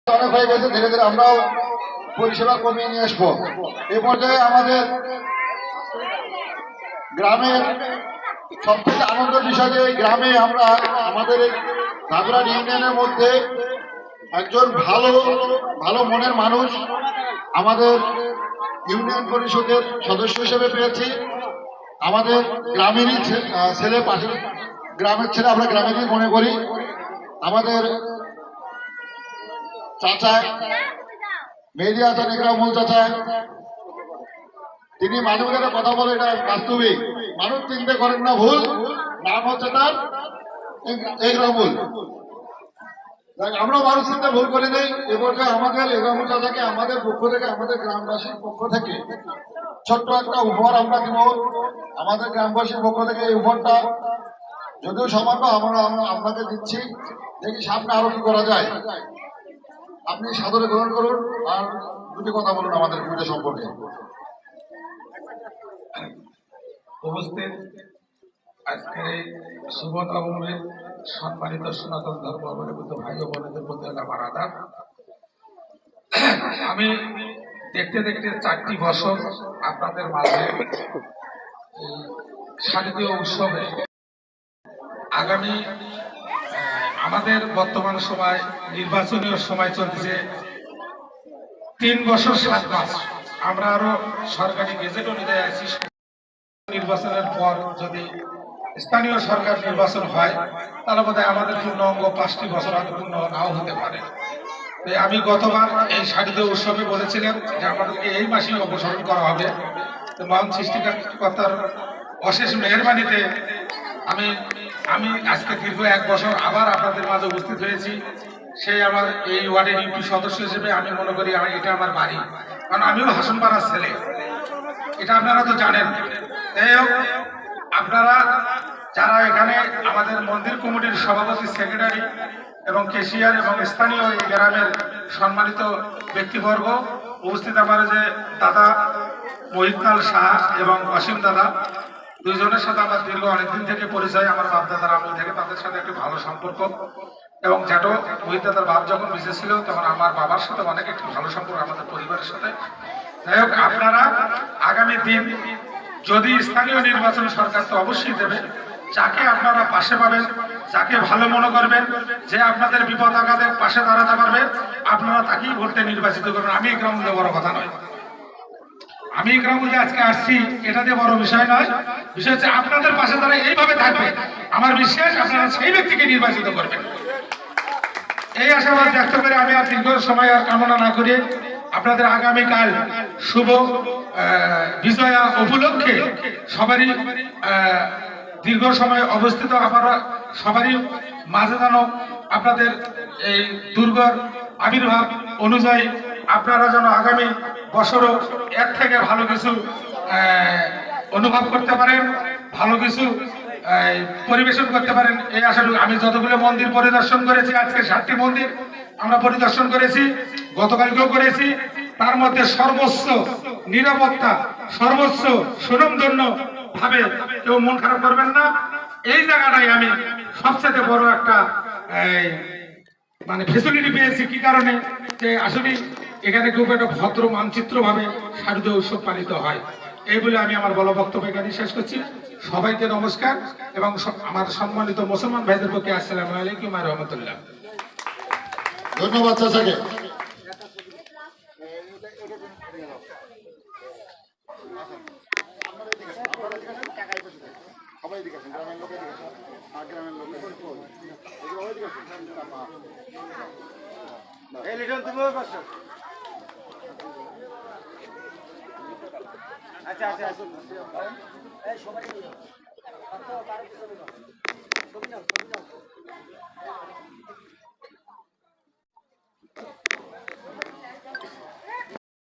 অনেক হয়ে গেছে, ধীরে ধীরে আমরাও পরিষেবা কমিয়ে নিয়ে আসবো। এ পর্যায়ে আমাদের গ্রামের সবথেকে আনন্দের বিষয় যে এই গ্রামে আমরা আমাদের এই ধাগড়াট ইউনিয়নের মধ্যে একজন ভালো ভালো মনের মানুষ আমাদের ইউনিয়ন পরিষদের সদস্য হিসেবে পেয়েছি। আমাদের গ্রামেরই ছেলে, পাশের গ্রামের ছেলে, আমরা গ্রামেরই মনে করি। আমাদের চাচা মেহেদি হাসান ইকরামুল চাচা, তিনি মানুষের কথা বলে, এটা বাস্তবিক। মানুষ চিন্তা করেন না ভুল, নাম হচ্ছে তার ইকরামুল। আমরাও মানুষ চিন্তা ভুল করি নেই। এবছর আমাদের ইকরামুল চাচাকে আমাদের পক্ষ থেকে, আমাদের গ্রামবাসীর পক্ষ থেকে ছোট্ট একটা উপহার আমরা দিব। আমাদের গ্রামবাসীর পক্ষ থেকে এই উপহারটা যদিও সামান্য আমরা আপনাকে দিচ্ছি, দেখি সামনে আরো কি করা যায়। আপনি সাদরে গ্রহণ করুন আর দুটি কথা বলুন আমাদের পূজা সম্পর্কে। উপস্থিত আজকের এই শুভ নবমীর সম্মানিত সনাতন ধর্ম অবলম্বিত ভাই ও বোনদের প্রতি আমার আদাব। আমি দেখতে দেখতে 4টি বছর আপনাদের মাঝে এই শারদীয় উৎসবে আগামী আমাদের বর্তমান সময় নির্বাচনীয় সময় চলছে 3 বছর 7 মাস। আমরা আরো সরকারি গেজেট অনুযায়ী আছি। নির্বাচনের পর যদি স্থানীয় সরকার নির্বাচন হয় তাহলে বোধহয় আমাদের পূর্ণাঙ্গ 5টি বছর হয়তো পূর্ণ নাও হতে পারে। আমি গতবার এই শারদীয় উৎসবে বলেছিলাম যে আমাদেরকে এই মাসেই অপসারণ করা হবে। তো মহান সৃষ্টিকর্তার অশেষ মেহেরবানিতে আমি আমি আজকে দীর্ঘ 1 বছর আবার আপনাদের মাঝে উপস্থিত হয়েছি। সেই আমার এই ওয়ার্ডের ইউপি সদস্য হিসেবে আমি মনে করি এটা আমার বাড়ি, কারণ আমিও হাসনপাড়ার ছেলে, এটা আপনারা তো জানেন। যাই হোক, আপনারা যারা এখানে আমাদের মন্দির কমিটির সভাপতি, সেক্রেটারি এবং কেশিয়ার এবং স্থানীয় এই গ্রামের সম্মানিত ব্যক্তিবর্গ উপস্থিত, আমার যে দাদা মহিতলাল শাহ এবং অসীম দাদা, দুইজনের সাথে আমার দীর্ঘ অনেকদিন থেকে পরিচয়। আমার বাপ দাদার আমল থেকে তাদের সাথে একটি ভালো সম্পর্ক, এবং জ্যাঠো মহিত দাদার বাপ যখন বেঁচে ছিল তখন আমার বাবার সাথে অনেক একটি ভালো সম্পর্ক আমাদের পরিবারের সাথে। যাই হোক, আপনারা আগামী দিন যদি স্থানীয় নির্বাচন সরকার তো অবশ্যই দেবে, যাকে আপনারা পাশে পাবেন, যাকে ভালো মনে করবেন, যে আপনাদের বিপদ আঘাতে পাশে দাঁড়াতে পারবে, আপনারা তাকেই ভোটে নির্বাচিত করবেন। আমি ইকরামুল বড় কথা নয়, আমি ইকরামুল আজকে আসছি এটাতে বড় বিষয় নয়। বিষয় হচ্ছে আপনাদের পাশে যারা এইভাবে থাকবে, আমার বিশ্বাস আপনারা সেই ব্যক্তিকে নির্বাচিত করবেন। এই আশাবাদ ব্যক্ত করে আমি আর দীর্ঘ সময় আর কামনা না করে আপনাদের আগামীকাল শুভ বিজয়া উপলক্ষে সবারই দীর্ঘ সময় অবস্থিত আপনারা সবারই মাঝে যেন আপনাদের এই দুর্গর আবির্ভাব অনুযায়ী আপনারা যেন আগামী বছরও এর থেকে ভালো কিছু অনুভব করতে পারেন, ভালো কিছু পরিবেশন করতে পারেন, এই আশাটুকু। আমি যতগুলো মন্দির পরিদর্শন করেছি, আজকে 7টি মন্দির আমরা পরিদর্শন করেছি, গতকালকেও করেছি। তার মধ্যে সর্বোচ্চ নিরাপত্তা, সর্বোচ্চ সুনামধন্য ভাবে কেউ মন খারাপ করবেন না। এই জায়গাটাই আমি সবচেয়ে বড় একটা মানে ফেসিলিটি পেয়েছি। কি কারণে? যে আসলে এখানে খুব একটা ভদ্র মানচিত্র ভাবে শারদীয় উৎসব পালিত হয়। এই বলে আমি আমার বড় বক্তব্য এখানে শেষ করছি। সবাইকে নমস্কার, এবং আমার সম্মানিত মুসলমান ভাইদের পক্ষে আসসালামু আলাইকুম ওয়া রাহমাতুল্লাহ। ধন্যবাদ চাচাকে। আচ্ছা আচ্ছা সবাই